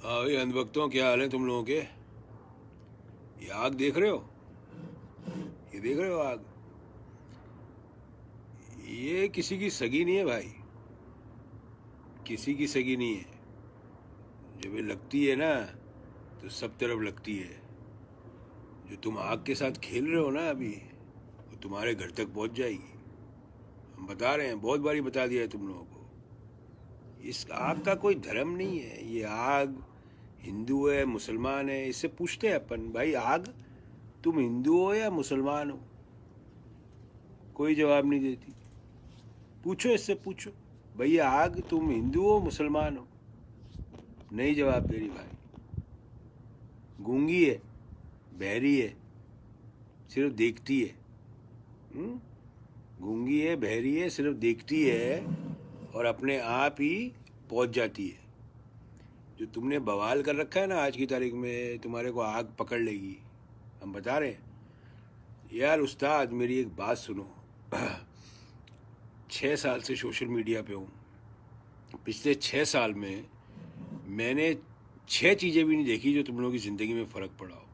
हाँ भाई अंधभक्तों, क्या हाल है तुम लोगों के? ये आग देख रहे हो? ये देख रहे हो आग? ये किसी की सगी नहीं है भाई, किसी की सगी नहीं है। जब ये लगती है ना तो सब तरफ लगती है। जो तुम आग के साथ खेल रहे हो ना अभी, वो तुम्हारे घर तक पहुंच जाएगी। हम बता रहे हैं, बहुत बारी बता दिया है तुम लोगों को। इस आग का कोई धर्म नहीं है। ये आग हिंदू है मुसलमान है, इससे पूछते हैं अपन, भाई आग तुम हिंदू हो या मुसलमान हो? कोई जवाब नहीं देती। पूछो इससे, पूछो भैया आग तुम हिंदू हो मुसलमान हो? नहीं जवाब दे रही भाई। गूंगी है, बहरी है, सिर्फ देखती है। हम्म? गूंगी है, बहरी है, सिर्फ देखती है और अपने आप ही पहुंच जाती है। जो तुमने बवाल कर रखा है ना, आज की तारीख में तुम्हारे को आग पकड़ लेगी। हम बता रहे हैं यार। उस्ताद मेरी एक बात सुनो। 6 साल से सोशल मीडिया पे हूँ। पिछले 6 साल में मैंने 6 चीज़ें भी नहीं देखी जो तुम लोगों की ज़िंदगी में फ़र्क पड़ा हो।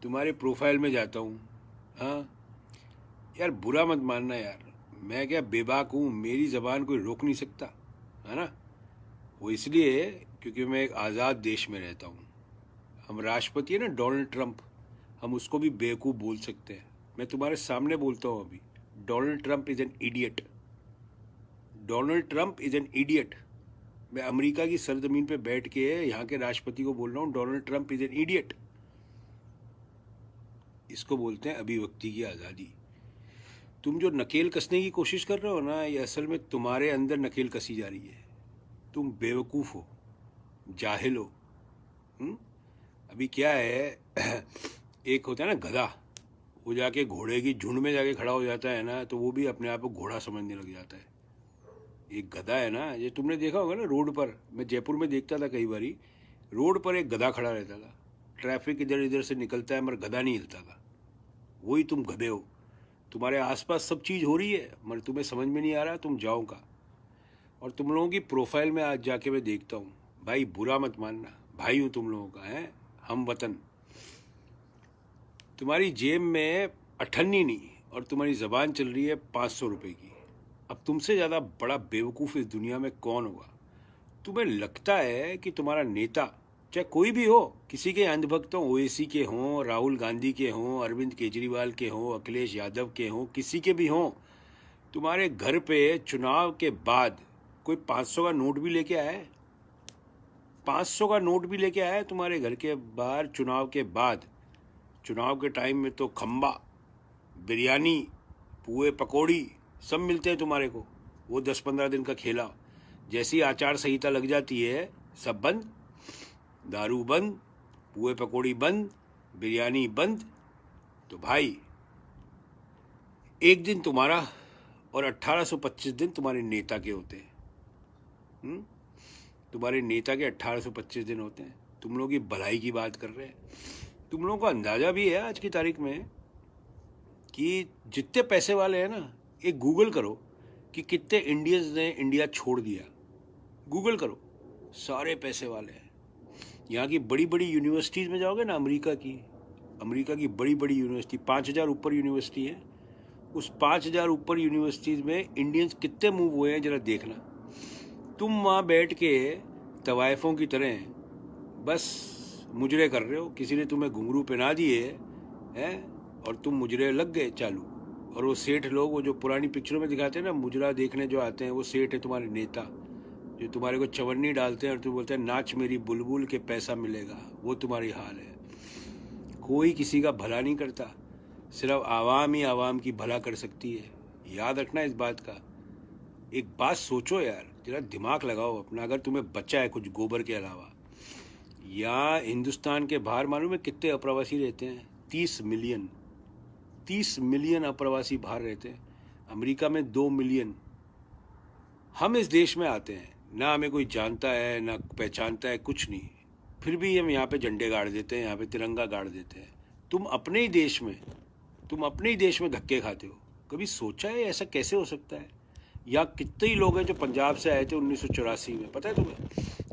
तुम्हारे प्रोफाइल में जाता हूँ, हाँ यार बुरा मत मानना यार, मैं क्या बेबाक हूँ? मेरी ज़बान कोई रोक नहीं सकता, है ना? वो इसलिए क्योंकि मैं एक आज़ाद देश में रहता हूँ। हम राष्ट्रपति है ना डोनाल्ड ट्रंप, हम उसको भी बेवकूफ़ बोल सकते हैं। मैं तुम्हारे सामने बोलता हूँ अभी, Donald Trump is an idiot. Donald Trump is an idiot. मैं अमेरिका की सरजमीन पे बैठ के यहाँ के राष्ट्रपति को बोल रहा हूँ, Donald Trump is an idiot. इसको बोलते हैं अभिव्यक्ति की आज़ादी। तुम जो नकेल कसने की कोशिश कर रहे हो ना, ये असल में तुम्हारे अंदर नकेल कसी जा रही है। तुम बेवकूफ़ हो, जाहिल हो। हुँ? अभी क्या है, एक होता है ना गधा, वो जाके घोड़े की झुंड में जाके खड़ा हो जाता है ना, तो वो भी अपने आप को घोड़ा समझने लग जाता है। एक गधा है ना, ये तुमने देखा होगा ना रोड पर। मैं जयपुर में देखता था कई बारी, रोड पर एक गधा खड़ा रहता था। ट्रैफिक इधर इधर से निकलता है मगर गधा नहीं हिलता था। वही तुम गधे हो। तुम्हारे आसपास सब चीज़ हो रही है मगर तुम्हें समझ में नहीं आ रहा तुम जाओ का। और तुम लोगों की प्रोफाइल में आज जाके मैं देखता हूँ, भाई बुरा मत मानना, भाई हूँ तुम लोगों का, है हम वतन। तुम्हारी जेब में अठन्नी नहीं और तुम्हारी ज़बान चल रही है 500 रुपये की। अब तुमसे ज़्यादा बड़ा बेवकूफ़ इस दुनिया में कौन होगा? तुम्हें लगता है कि तुम्हारा नेता, चाहे कोई भी हो, किसी के अंधभक्त हों, ओवैसी के हों, राहुल गांधी के हों, अरविंद केजरीवाल के हों, अखिलेश यादव के हों, किसी के भी हों, तुम्हारे घर पे चुनाव के बाद कोई 500 का नोट भी लेके आया है? 500 का नोट भी लेके आया है तुम्हारे घर के बाहर चुनाव के बाद? चुनाव के टाइम में तो खम्बा, बिरयानी, पुए पकौड़ी सब मिलते हैं तुम्हारे को। वो 10-15 दिन का खेला, जैसी आचार संहिता लग जाती है सब बंद। दारू बंद, पुए पकौड़ी बंद, बिरयानी बंद। तो भाई एक दिन तुम्हारा और 1825 दिन तुम्हारे नेता के होते हैं। तुम्हारे नेता के 1825 दिन होते हैं। तुम लोग की भलाई की बात कर रहे हैं। तुम लोगों को अंदाज़ा भी है आज की तारीख में कि जितने पैसे वाले हैं ना, एक गूगल करो कि कितने इंडियंस ने इंडिया छोड़ दिया। गूगल करो, सारे पैसे वाले हैं। यहाँ की बड़ी बड़ी यूनिवर्सिटीज़ में जाओगे ना, अमेरिका की बड़ी बड़ी यूनिवर्सिटी, 5,000 ऊपर यूनिवर्सिटी है। उस 5,000 ऊपर यूनिवर्सिटीज़ में इंडियंस कितने मूव हुए हैं ज़रा देखना। तुम वहाँ बैठ के तवाइफों की तरह बस मुजरे कर रहे हो। किसी ने तुम्हें घुंघरू पहना दिए हैं और तुम मुजरे लग गए चालू। और वो सेठ लोग, वो जो पुरानी पिक्चरों में दिखाते हैं ना, मुजरा देखने जो आते हैं, वो सेठ है तुम्हारे नेता, जो तुम्हारे को चवन्नी डालते हैं और तुम बोलते हैं नाच मेरी बुलबुल के पैसा मिलेगा। वो तुम्हारी हाल है। कोई किसी का भला नहीं करता, सिर्फ आवाम ही आवाम की भला कर सकती है। याद रखना इस बात का। एक बात सोचो यार, जरा दिमाग लगाओ अपना, अगर तुम्हें बचा है कुछ गोबर के अलावा। यहाँ हिंदुस्तान के बाहर मालूम है कितने अप्रवासी रहते हैं? 30 मिलियन। 30 मिलियन अप्रवासी बाहर रहते हैं। अमेरिका में 2 मिलियन। हम इस देश में आते हैं ना, हमें कोई जानता है ना पहचानता है, कुछ नहीं, फिर भी हम यहाँ पे झंडे गाड़ देते हैं, यहाँ पे तिरंगा गाड़ देते हैं। तुम अपने ही देश में धक्के खाते हो। कभी सोचा है ऐसा कैसे हो सकता है? यहाँ कितने ही लोग हैं जो पंजाब से आए थे 1984 में, पता है तुम्हें?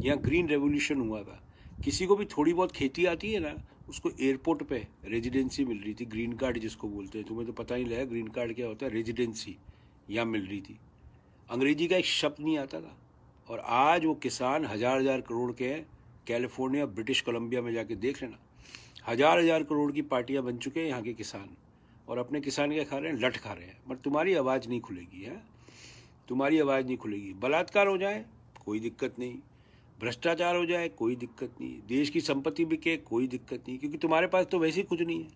यहाँ ग्रीन रेवोल्यूशन हुआ था। किसी को भी थोड़ी बहुत खेती आती है ना, उसको एयरपोर्ट पे रेजिडेंसी मिल रही थी, ग्रीन कार्ड जिसको बोलते हैं। तुम्हें तो पता ही लगा ग्रीन कार्ड क्या होता है। रेजिडेंसी यहाँ मिल रही थी। अंग्रेजी का एक शब्द नहीं आता था। और आज वो किसान हजार हजार करोड़ के हैं। कैलिफोर्निया, ब्रिटिश कोलंबिया में जाके देख लेना, हजार हजार करोड़ की पार्टियां बन चुके हैं यहाँ के किसान। और अपने किसान क्या खा रहे हैं? लट खा रहे हैं। पर तुम्हारी आवाज़ नहीं खुलेगी है, तुम्हारी आवाज़ नहीं खुलेगी। बलात्कार हो जाए कोई दिक्कत नहीं, भ्रष्टाचार हो जाए कोई दिक्कत नहीं, देश की संपत्ति बिके कोई दिक्कत नहीं, क्योंकि तुम्हारे पास तो वैसे ही कुछ नहीं है।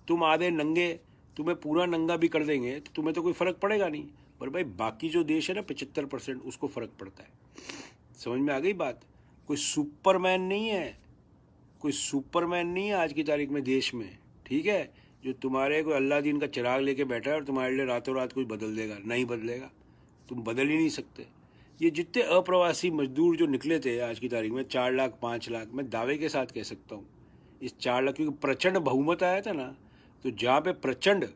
तुम आधे नंगे, तुम्हें पूरा नंगा भी कर देंगे तो तुम्हें तो कोई फ़र्क पड़ेगा नहीं। पर भाई बाकी जो देश है ना 75%, उसको फ़र्क पड़ता है। समझ में आ गई बात? कोई सुपरमैन नहीं है, कोई सुपरमैन नहीं है आज की तारीख में देश में, ठीक है? जो तुम्हारे कोई अल्लाह दीन का चिराग लेके बैठा है और तुम्हारे लिए रातों रात कोई बदल देगा, नहीं बदलेगा। तुम बदल ही नहीं सकते। ये जितने अप्रवासी मजदूर जो निकले थे आज की तारीख में 4 लाख 5 लाख, मैं दावे के साथ कह सकता हूँ इस 4 लाख, क्योंकि प्रचंड बहुमत आया था ना, तो जहाँ पे प्रचंड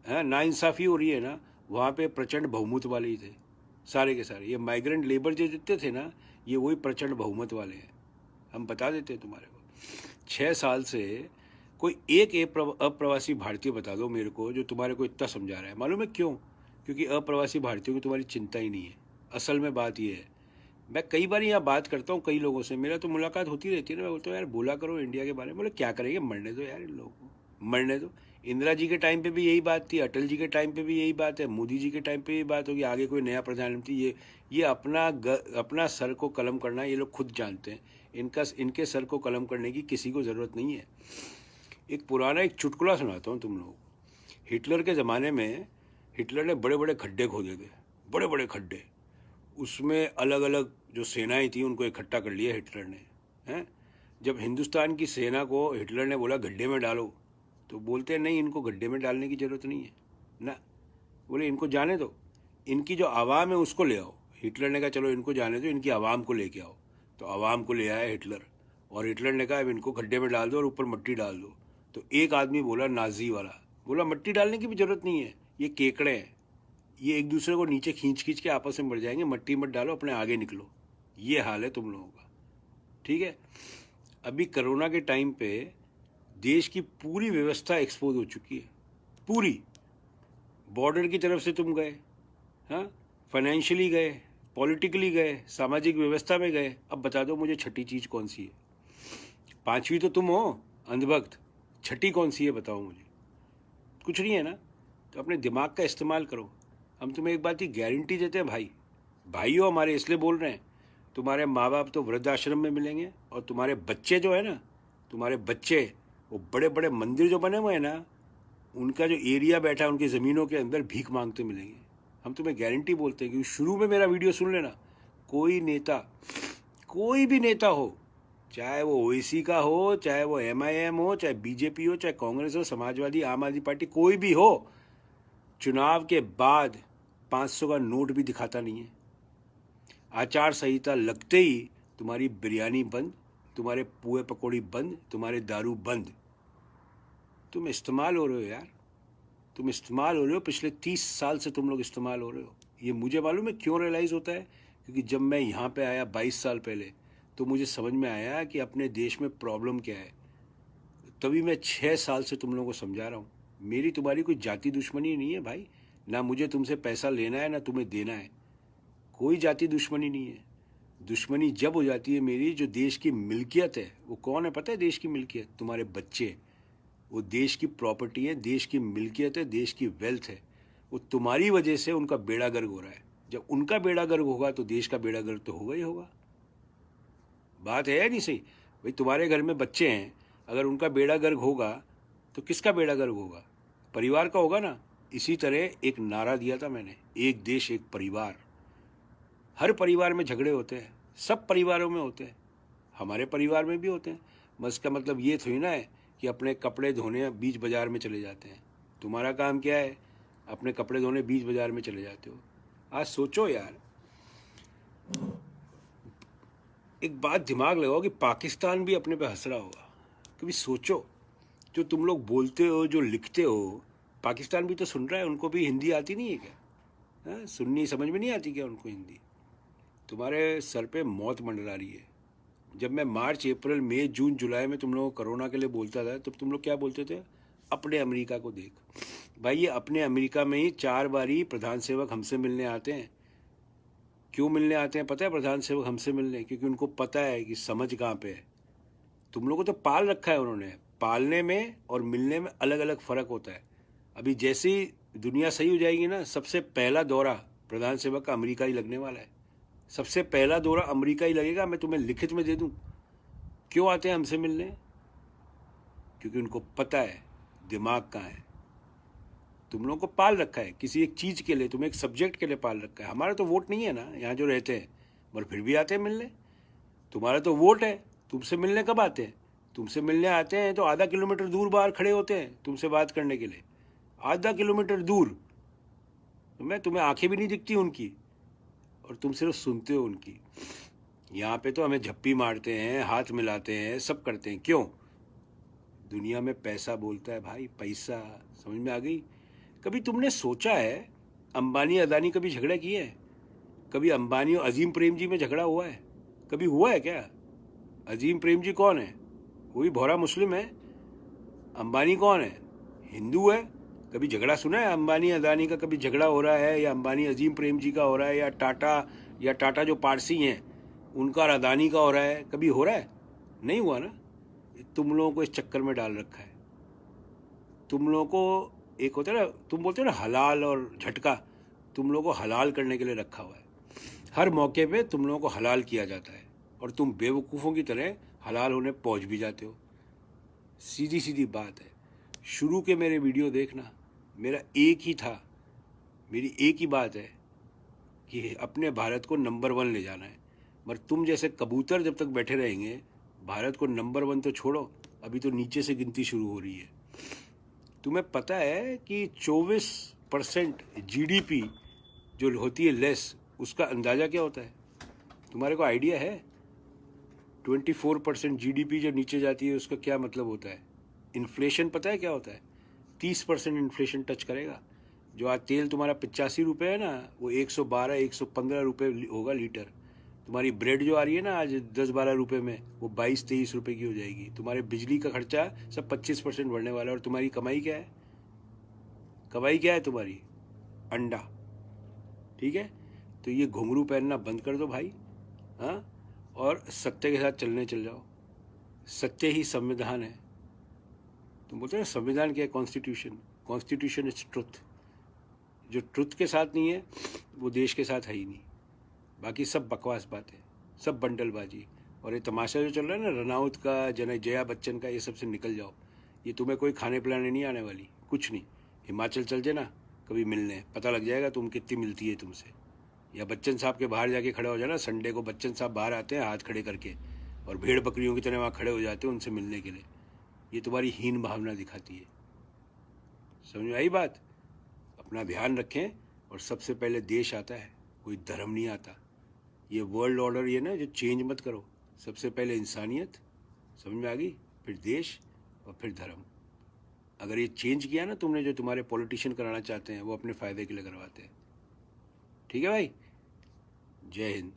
नाइंसाफ़ी हो रही है ना, वहाँ पे प्रचंड बहुमत वाले ही थे सारे के सारे। ये माइग्रेंट लेबर जो जितने थे ना, ये वही प्रचंड बहुमत वाले हैं। हम बता देते हैं तुम्हारे को। 6 साल से कोई एक अप्रवासी भारतीय बता दो मेरे को जो तुम्हारे को इतना समझा रहा है। मालूम है क्यों? क्योंकि अप्रवासी भारतीयों की तुम्हारी चिंता ही नहीं है। असल में बात ये है, मैं कई बार यहाँ बात करता हूँ कई लोगों से, मेरा तो मुलाकात होती रहती है ना, मैं बोलता हूँ यार बोला करो इंडिया के बारे में। बोले क्या करेंगे, मरने दो यार इन लोगों को, मरने दो। इंदिरा जी के टाइम पे भी यही बात थी, अटल जी के टाइम पे भी यही बात है, मोदी जी के टाइम पे यही बात होगी, आगे कोई नया प्रधानमंत्री। ये अपना सर को कलम करना ये लोग खुद जानते हैं। इनके सर को कलम करने की किसी को ज़रूरत नहीं है। एक चुटकुला सुनाता हूँ तुम लोग। हिटलर के ज़माने में हिटलर ने बड़े बड़े खड्डे खोदे थे, बड़े बड़े खड्डे। उसमें अलग अलग जो सेनाएं थी उनको इकट्ठा कर लिया हिटलर ने, हैं? जब हिंदुस्तान की सेना को हिटलर ने बोला गड्ढे में डालो, तो बोलते हैं नहीं, इनको गड्ढे में डालने की ज़रूरत नहीं है ना, बोले इनको जाने दो, इनकी जो आवाम है उसको ले आओ। हिटलर ने कहा चलो इनको जाने दो, इनकी आवाम को लेके आओ। तो आवाम को ले आया हिटलर, और हिटलर ने कहा अब इनको गड्ढे में डाल दो और ऊपर मिट्टी डाल दो। तो एक आदमी बोला, नाजी वाला बोला मिट्टी डालने की भी ज़रूरत नहीं है, ये केकड़े हैं, ये एक दूसरे को नीचे खींच खींच के आपस में मर जाएंगे, मट्टी मत डालो, अपने आगे निकलो। ये हाल है तुम लोगों का, ठीक है? अभी कोरोना के टाइम पे देश की पूरी व्यवस्था एक्सपोज हो चुकी है, पूरी। बॉर्डर की तरफ से तुम गए, हाँ, फाइनेंशियली गए, पॉलिटिकली गए, सामाजिक व्यवस्था में गए। अब बता दो मुझे छठी चीज़ कौन सी है? 5वीं तो तुम हो अंधभक्त, छठी कौन सी है बताओ मुझे? कुछ नहीं है ना। तो अपने दिमाग का इस्तेमाल करो। हम तुम्हें एक बात की गारंटी देते हैं भाई हो हमारे, इसलिए बोल रहे हैं। तुम्हारे माँ बाप तो वृद्धाश्रम में मिलेंगे, और तुम्हारे बच्चे जो है ना, तुम्हारे बच्चे वो बड़े बड़े मंदिर जो बने हुए हैं ना, उनका जो एरिया बैठा है उनकी ज़मीनों के अंदर भीख मांगते मिलेंगे। हम तुम्हें गारंटी बोलते हैं कि शुरू में मेरा वीडियो सुन लेना। कोई नेता, कोई भी नेता हो, चाहे वो ओवैसी का हो, चाहे वो MIM हो, चाहे बीजेपी हो, चाहे कांग्रेस हो, समाजवादी, आम आदमी पार्टी, कोई भी हो, चुनाव के बाद 500 का नोट भी दिखाता नहीं है। आचार संहिता लगते ही तुम्हारी बिरयानी बंद, तुम्हारे पुए पकौड़ी बंद, तुम्हारे दारू बंद। तुम इस्तेमाल हो रहे हो यार, तुम इस्तेमाल हो रहे हो। पिछले 30 साल से तुम लोग इस्तेमाल हो रहे हो। ये मुझे मालूम है क्यों रियलाइज़ होता है, क्योंकि जब मैं यहाँ पे आया 22 साल पहले, तो मुझे समझ में आया कि अपने देश में प्रॉब्लम क्या है। तभी मैं 6 साल से तुम लोगों को समझा रहा हूँ। मेरी तुम्हारी कोई जाति दुश्मनी नहीं है भाई, ना मुझे तुमसे पैसा लेना है ना तुम्हें देना है, कोई जाति दुश्मनी नहीं है। दुश्मनी जब हो जाती है मेरी, जो देश की मिल्कियत है, वो कौन है पता है? देश की मिल्कियत तुम्हारे बच्चे, वो देश की प्रॉपर्टी है, देश की मिल्कियत है, देश की वेल्थ है। वो तुम्हारी वजह से उनका बेड़ा गर्क हो रहा है। जब उनका बेड़ा गर्क होगा तो देश का बेड़ा गर्क तो होगा ही होगा। बात है या नहीं सही? भाई तुम्हारे घर में बच्चे हैं, अगर उनका बेड़ा गर्क होगा तो किसका बेड़ा गर्क होगा? परिवार का होगा ना। इसी तरह एक नारा दिया था मैंने, एक देश एक परिवार। हर परिवार में झगड़े होते हैं, सब परिवारों में होते हैं, हमारे परिवार में भी होते हैं। बस इसका मतलब ये थोड़ी ना है कि अपने कपड़े धोने बीच बाज़ार में चले जाते हैं। तुम्हारा काम क्या है? अपने कपड़े धोने बीच बाज़ार में चले जाते हो। आज सोचो यार, एक बात दिमाग लगाओ कि पाकिस्तान भी अपने पे हंस रहा होगा। कभी सोचो, जो तुम लोग बोलते हो, जो लिखते हो, पाकिस्तान भी तो सुन रहा है। उनको भी हिंदी आती नहीं है क्या? हाँ, सुन्नी समझ में नहीं आती क्या उनको हिंदी? तुम्हारे सर पे मौत मंडरा रही है। जब मैं मार्च अप्रैल मई जून जुलाई में तुम लोगों को कोरोना के लिए बोलता था, तब तुम लोग क्या बोलते थे? अपने अमेरिका को देख। भाई ये अपने अमेरिका में ही 4 बारी प्रधान सेवक हमसे मिलने आते हैं। क्यों मिलने आते हैं पता है? प्रधान सेवक हमसे मिलने, क्योंकि उनको पता है कि समझ कहाँ पे है। तुम लोगों को तो पाल रखा है उन्होंने। पालने में और मिलने में अलग अलग फ़र्क होता है। अभी जैसी दुनिया सही हो जाएगी ना, सबसे पहला दौरा प्रधान सेवक का अमेरिका ही लगने वाला है। सबसे पहला दौरा अमेरिका ही लगेगा। मैं तुम्हें लिखित में दे दूं। क्यों आते हैं हमसे मिलने? क्योंकि उनको पता है दिमाग कहाँ है। तुम लोगों को पाल रखा है किसी एक चीज़ के लिए, तुम्हें एक सब्जेक्ट के लिए पाल रखा है। हमारा तो वोट नहीं है ना यहाँ जो रहते हैं, पर फिर भी आते हैं मिलने। तुम्हारा तो वोट है, तुमसे मिलने कब आते हैं? तुमसे मिलने आते हैं तो आधा किलोमीटर दूर बाहर खड़े होते हैं तुमसे बात करने के लिए। आधा किलोमीटर दूर। तुम्हें आंखें भी नहीं दिखती उनकी, और तुम सिर्फ सुनते हो उनकी। यहाँ पे तो हमें झप्पी मारते हैं, हाथ मिलाते हैं, सब करते हैं। क्यों? दुनिया में पैसा बोलता है भाई, पैसा। समझ में आ गई? कभी तुमने सोचा है अंबानी अदानी कभी झगड़ा किए हैं? कभी अंबानी और अजीम प्रेम जी में झगड़ा हुआ है? कभी हुआ है क्या? अजीम प्रेम जी कौन है? वही भोरा मुस्लिम है। अंबानी कौन है? हिंदू है। कभी झगड़ा सुना है अंबानी अदानी का? कभी झगड़ा हो रहा है? या अंबानी अजीम प्रेम जी का हो रहा है, या टाटा जो पारसी हैं उनका और अदानी का हो रहा है? कभी हो रहा है? नहीं हुआ ना। तुम लोगों को इस चक्कर में डाल रखा है। तुम लोगों को एक होता है ना, तुम बोलते हो ना हलाल और झटका, तुम लोगों को हलाल करने के लिए रखा हुआ है। हर मौके पे तुम लोगों को हलाल किया जाता है और तुम बेवकूफ़ों की तरह हलाल होने पहुंच भी जाते हो। सीधी सीधी बात है। शुरू के मेरे वीडियो देखना, मेरा एक ही था, मेरी एक ही बात है कि अपने भारत को नंबर 1 ले जाना है। मगर तुम जैसे कबूतर जब तक बैठे रहेंगे, भारत को नंबर 1 तो छोड़ो, अभी तो नीचे से गिनती शुरू हो रही है। तुम्हें पता है कि 24% जीडीपी जो होती है लेस, उसका अंदाज़ा क्या होता है? तुम्हारे को आइडिया है? 24% जीडीपी जो नीचे जाती है उसका क्या मतलब होता है? इन्फ्लेशन पता है क्या होता है? 30% इन्फ्लेशन टच करेगा। जो आज तेल तुम्हारा 85 रुपये है ना, वो 112 115 रुपये होगा लीटर। तुम्हारी ब्रेड जो आ रही है ना आज 10-12 रुपये में, वो 22-23 रुपये की हो जाएगी। तुम्हारे बिजली का खर्चा सब 25% बढ़ने वाला है। और तुम्हारी कमाई क्या है? कमाई क्या है तुम्हारी? अंडा। ठीक है? तो ये घुंघरू पहनना बंद कर दो भाई। हाँ, और सत्य के साथ चलने चल जाओ। सत्य ही संविधान है। तुम बोलते हो ना संविधान क्या है? कॉन्स्टिट्यूशन। Constitution is truth. जो ट्रुथ के साथ नहीं है वो देश के साथ है ही नहीं। बाकी सब बकवास बात है, सब बंडलबाजी। और ये तमाशा जो चल रहा है ना रनौत का, जया बच्चन का, ये सब से निकल जाओ। ये तुम्हें कोई खाने पिलाने नहीं आने वाली, कुछ नहीं। हिमाचल चल जाना कभी मिलने, पता लग जाएगा तुम कितनी मिलती है तुमसे। या बच्चन साहब के बाहर जाके खड़े हो जाना। संडे को बच्चन साहब बाहर आते हैं हाथ खड़े करके, और भेड़ बकरियों की तरह वहाँ खड़े हो जाते हैं उनसे मिलने के लिए। ये तुम्हारी हीन भावना दिखाती है। समझ में आई बात? अपना ध्यान रखें। और सबसे पहले देश आता है, कोई धर्म नहीं आता। ये वर्ल्ड ऑर्डर ये ना जो चेंज मत करो। सबसे पहले इंसानियत, समझ में आ गई? फिर देश और फिर धर्म। अगर ये चेंज किया ना तुमने, जो तुम्हारे पॉलिटिशियन कराना चाहते हैं वो अपने फ़ायदे के लिए करवाते हैं। ठीक है भाई? जय हिंद।